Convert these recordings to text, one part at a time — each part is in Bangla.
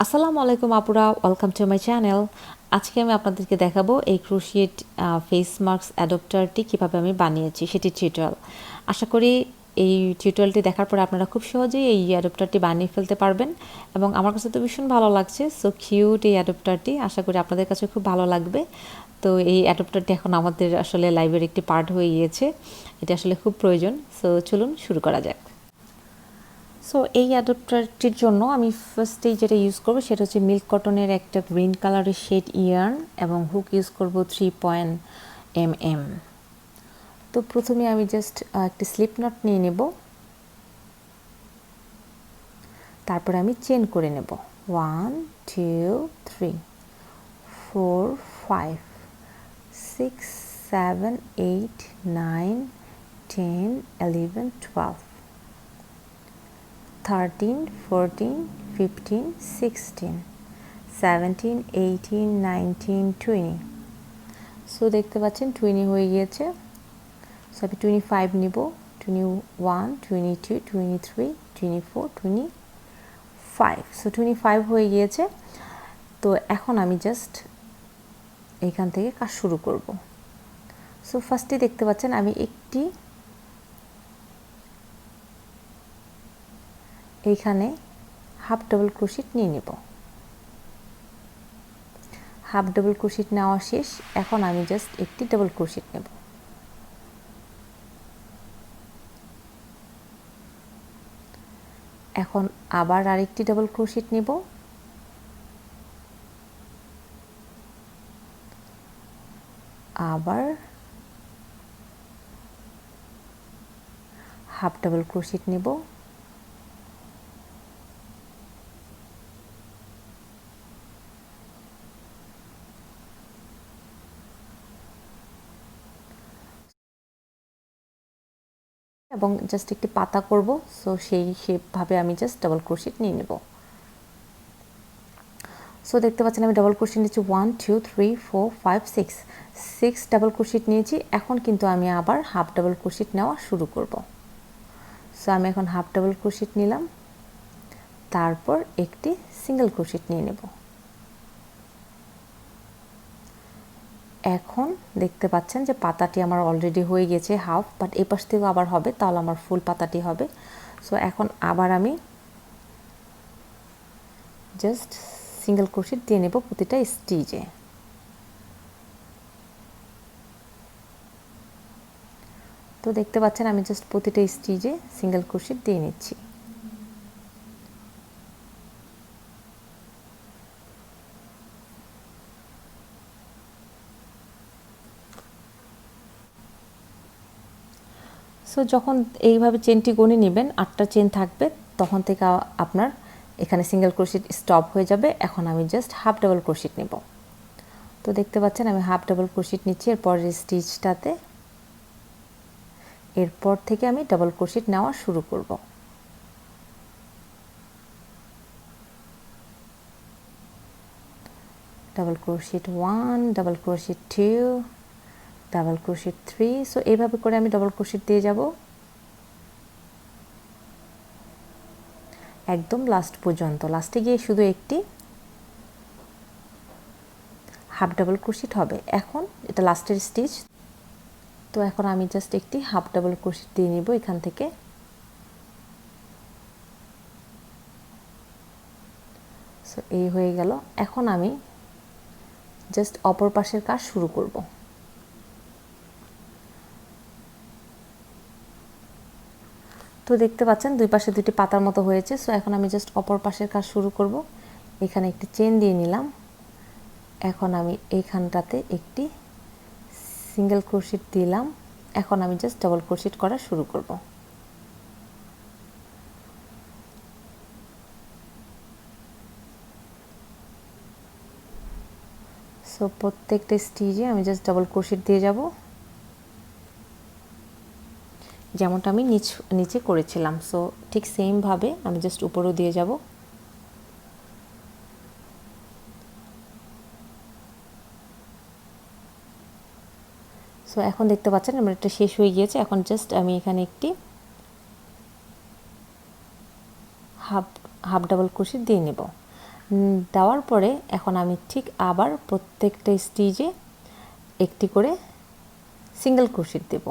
আসসালামু আলাইকুম আপুরা, ওয়েলকাম টু মাই চ্যানেল। আজকে আমি আপনাদেরকে দেখাবো এই ক্রোশেট ফেস মাস্ক অ্যাডপ্টারটি কীভাবে আমি বানিয়েছি সেটি টিউটোরিয়াল। আশা করি এই টিউটোরিয়ালটি দেখার পরে আপনারা খুব সহজেই এই অ্যাডপ্টারটি বানিয়ে ফেলতে পারবেন এবং আমার কাছে তো ভীষণ ভালো লাগছে। সো কিউট এই অ্যাডপ্টারটি, আশা করি আপনাদের কাছে খুব ভালো লাগবে। তো এই অ্যাডপ্টারটি এখন আমাদের আসলে লাইফের একটি পার্ট হয়ে গিয়েছে, এটা আসলে খুব প্রয়োজন। সো চলুন শুরু করা যাক। সো এই অ্যাডাপ্টারটির জন্য আমি ফার্স্টেই যেটা ইউজ করব সেটা হচ্ছে মিল্ক কটনের একটা গ্রিন কালারের শেড ইয়ার্ন এবং হুক ইউজ করব 3.mm। তো প্রথমে আমি জাস্ট একটা স্লিপ নট নিয়ে নেব, তারপর আমি চেন করে নেব 1 2 3 4 5 6 7 8 9 10 11 12 13 14 15 16 17 18 19 20। সো দেখতে পাচ্ছেন 20 হয়ে গিয়েছে। সো আমি 25 নিব, 21 22 23 24 25। সো 25 হয়ে গিয়েছে। তো এখন আমি জাস্ট এখান থেকে কাজ শুরু করব। সো ফার্স্টে দেখতে পাচ্ছেন আমি একটি এইখানে হাফ ডাবল ক্রোশেট নিয়ে নেব। হাফ ডাবল ক্রোশেট নেওয়া শেষ, এখন আমি জাস্ট একটি ডাবল ক্রোশেট নেব। এখন আবার আরেকটি ডাবল ক্রোশেট নেব, আবার হাফ ডাবল ক্রোশেট নেব, এবং জাস্ট একটি পাতা করব। সো সেইভাবে আমি জাস্ট ডাবল ক্রোশেট নিয়ে নেব। সো দেখতে পাচ্ছেন আমি ডাবল ক্রোশেট নিয়েছি 1 2 3 4 5 6 ডাবল ক্রোশেট নিয়েছি। এখন কিন্তু আমি আবার হাফ ডাবল ক্রোশেট নেওয়া শুরু করব। সো আমি এখন হাফ ডাবল ক্রোশেট নিলাম, তারপর একটি সিঙ্গেল ক্রোশেট নিয়ে নেব। এখন দেখতে পাচ্ছেন যে পাতাটি আমার অলরেডি হয়ে গেছে হাফ, বাট এই পাশ থেকেও আবার হবে, তাহলে আমার ফুল পাতাটি হবে। সো এখন আবার আমি জাস্ট সিঙ্গেল ক্রোশেট দিয়ে নেব প্রতিটা স্টিচে। তো দেখতে পাচ্ছেন আমি জাস্ট প্রতিটা স্টিচে সিঙ্গেল ক্রোশেট দিয়ে নিচ্ছি। সো যখন এইভাবে চেনটি গুনে নেবেন, 8টা চেন থাকবে, তখন থেকে আপনার এখানে সিঙ্গেল ক্রোশেট স্টপ হয়ে যাবে। এখন আমি জাস্ট হাফ ডাবল ক্রোশেট নেব। তো দেখতে পাচ্ছেন আমি হাফ ডাবল ক্রোশেট নিচ্ছি এরপরের স্টিচটাতে। এরপর থেকে আমি ডাবল ক্রোশেট নেওয়া শুরু করব। Double crochet 1, double crochet 2, double crochet 3। So এইভাবে করে আমি ডাবল ক্রোশেট দিয়ে যাব একদম লাস্ট পর্যন্ত। লাস্টে গিয়ে শুধু একটি হাফ ডাবল ক্রোশেট হবে। এখন এটা লাস্টের স্টিচ, তো এখন আমি জাস্ট একটি হাফ ডাবল ক্রোশেট দিয়ে নিব এখান থেকে। সো এই হয়ে গেল। এখন আমি জাস্ট অপর পাশের কাজ শুরু করব। তো দেখতে পাচ্ছেন দুই পাশে দুটি পাতার মতো হয়েছে। সো এখন আমি জাস্ট অপর পাশের কাজ শুরু করব। এখানে একটি চেন দিয়ে নিলাম। এখন আমি এইখানটাতে একটি সিঙ্গেল ক্রোশেট দিলাম। এখন আমি জাস্ট ডাবল ক্রোশেট করা শুরু করব। সো প্রত্যেকটা স্টিচে আমি জাস্ট ডাবল ক্রোশেট দিয়ে যাব, যেমনটা আমি নিচে করেছিলাম। সো ঠিক সেমভাবে আমি জাস্ট উপরেও দিয়ে যাব। সো এখন দেখতে পাচ্ছেন আমার এটা শেষ হয়ে গিয়েছে। এখন জাস্ট আমি এখানে একটি হাফ ডাবল ক্রোশেট দিয়ে নেব। দেওয়ার পরে এখন আমি ঠিক আবার প্রত্যেকটা স্টিচে একটি করে সিঙ্গেল ক্রোশেট দেব।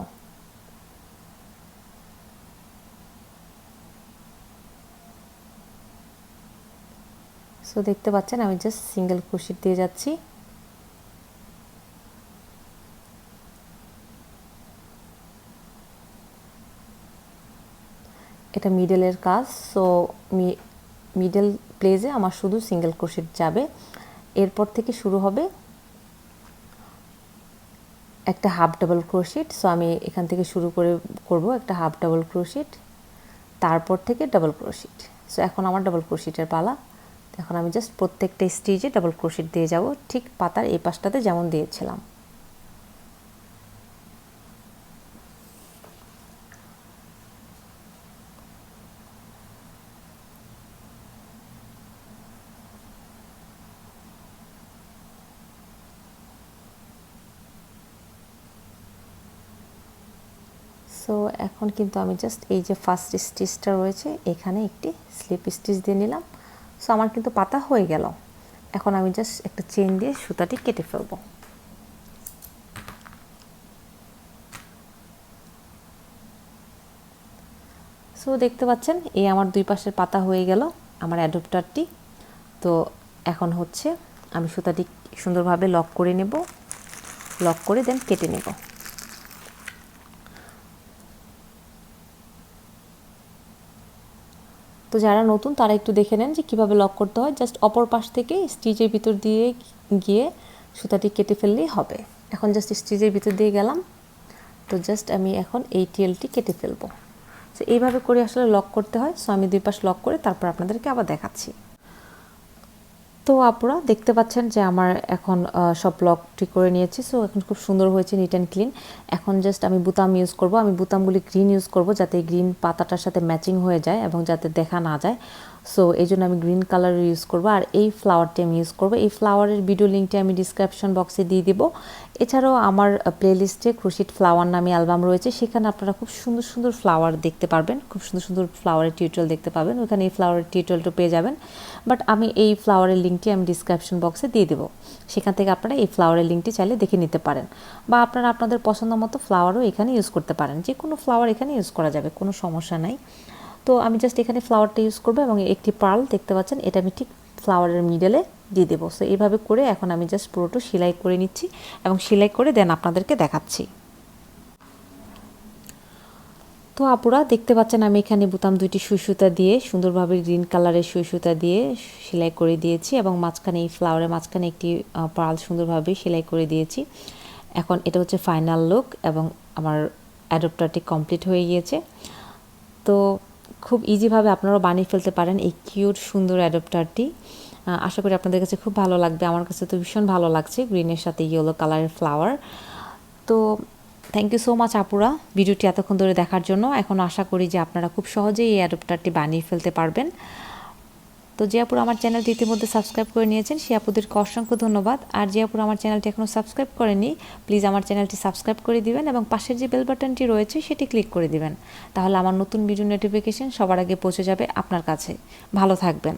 সো দেখতে পাচ্ছেন আমি জাস্ট সিঙ্গেল ক্রোশেট দিয়ে যাচ্ছি। এটা মিডলের কাজ, সো মিডল প্লেসে আমার শুধু সিঙ্গেল ক্রোশেট যাবে। এরপর থেকে শুরু হবে একটা হাফ ডাবল ক্রোশেট। সো আমি এখান থেকে শুরু করব একটা হাফ ডাবল ক্রোশেট, তারপর থেকে ডাবল ক্রোশেট। সো এখন আমার ডাবল ক্রোশেটের পালা। এখন আমি জাস্ট প্রত্যেকটা স্টিচে ডাবল ক্রোশেট দিয়ে যাব, ঠিক পাতার এই পাশটাতে যেমন দিয়েছিলাম। সো এখন কিন্তু আমি জাস্ট এই যে ফার্স্ট স্টিচটা রয়েছে এখানে একটি স্লিপ স্টিচ দিয়ে নিলাম। সো আমার কিন্তু পাতা হয়ে গেল। এখন আমি জাস্ট একটা চেন দিয়ে সুতাটি কেটে ফেলব। সো দেখতে পাচ্ছেন এই আমার দুই পাশের পাতা হয়ে গেল আমার অ্যাডপ্টারটি। তো এখন হচ্ছে আমি সুতাটি সুন্দরভাবে লক করে নেব, লক করে দেন কেটে নেব। তো যারা নতুন তারা একটু দেখে নেন যে কীভাবে লক করতে হয়। জাস্ট অপর পাশ থেকে স্টিচের ভিতর দিয়ে গিয়ে সুতাটি কেটে ফেললেই হবে। এখন জাস্ট স্টিচের ভিতর দিয়ে গেলাম, তো জাস্ট আমি এখন এই টেলটি কেটে ফেলবো। তো এইভাবে করে আসলে লক করতে হয়। সো আমি দুই পাশ লক করে তারপর আপনাদেরকে আবার দেখাচ্ছি। তো আপুরা দেখতে পাচ্ছেন যে আমার এখন সব লক ঠিক করে নিয়েছি। সো এখন খুব সুন্দর হয়েছে, নিট অ্যান্ড ক্লিন। এখন জাস্ট আমি বুতাম ইউজ করব। আমি বুতামগুলি গ্রিন ইউজ করব যাতে গ্রিন পাতাটার সাথে ম্যাচিং হয়ে যায় এবং যাতে দেখা না যায়। সো এই জন্য আমি গ্রিন কালার ইউজ করব। আর এই ফ্লাওয়ারটি আমি ইউজ করব। এই ফ্লাওয়ারের ভিডিও লিঙ্কটি আমি ডিসক্রিপশন বক্সে দিয়ে দিব। এছাড়াও আমার প্লেলিস্টে ক্রোশেট ফ্লাওয়ার নামে অ্যালবাম রয়েছে, সেখানে আপনারা খুব সুন্দর সুন্দর ফ্লাওয়ার দেখতে পারবেন, খুব সুন্দর সুন্দর ফ্লাওয়ারের টিউটোরিয়াল দেখতে পাবেন। ওখানে এই ফ্লাওয়ারের টিউটোরিয়ালটা পেয়ে যাবেন। বাট আমি এই ফ্লাওয়ারের লিঙ্কটি আমি ডিসক্রিপশন বক্সে দিয়ে দেবো, সেখান থেকে আপনারা এই ফ্লাওয়ারের লিঙ্কটি চাইলে দেখে নিতে পারেন। বা আপনারা আপনাদের পছন্দ মতো ফ্লাওয়ারও এখানে ইউজ করতে পারেন, যে কোনো ফ্লাওয়ার এখানে ইউজ করা যাবে, কোনো সমস্যা নাই। তো আমি জাস্ট এখানে ফ্লাওয়ারটা ইউজ করবো এবং একটি পার্ল দেখতে পাচ্ছেন এটা আমি ঠিক ফ্লাওয়ারের মিডলে দিয়ে দেবো। সো এইভাবে করে এখন আমি জাস্ট পুরোটা সেলাই করে নিচ্ছি এবং সেলাই করে দেন আপনাদেরকে দেখাচ্ছি। তো আপুরা দেখতে পাচ্ছেন আমি এখানে বুতাম দুইটি সুই সুতা দিয়ে সুন্দরভাবে গ্রিন কালারের সুই সুতা দিয়ে সেলাই করে দিয়েছি এবং মাঝখানে এই ফ্লাওয়ারের মাঝখানে একটি পার্ল সুন্দরভাবে সেলাই করে দিয়েছি। এখন এটা হচ্ছে ফাইনাল লুক এবং আমার অ্যাডপ্টারটি কমপ্লিট হয়ে গিয়েছে। তো খুব ইজিভাবে আপনারাও বানিয়ে ফেলতে পারেন এই কিউট সুন্দর অ্যাডপ্টারটি। আশা করি আপনাদের কাছে খুব ভালো লাগবে। আমার কাছে তো ভীষণ ভালো লাগছে গ্রিনের সাথে ইয়েলো কালারের ফ্লাওয়ার। তো থ্যাংক ইউ সো মাচ আপুরা ভিডিওটি এতক্ষণ ধরে দেখার জন্য। এখন আশা করি যে আপনারা খুব সহজেই এই অ্যাডপ্টারটি বানিয়ে ফেলতে পারবেন। তো যে আপুরা আমার চ্যানেলটি ইতিমধ্যে সাবস্ক্রাইব করে নিয়েছেন সেই আপুদেরকে অসংখ্য ধন্যবাদ। আর যে আপুরা আমার চ্যানেলটি এখনও সাবস্ক্রাইব করেনি প্লিজ আমার চ্যানেলটি সাবস্ক্রাইব করে দিবেন এবং পাশের যে বেল বাটনটি রয়েছে সেটি ক্লিক করে দিবেন, তাহলে আমার নতুন ভিডিও নোটিফিকেশন সবার আগে পৌঁছে যাবে আপনার কাছে। ভালো থাকবেন।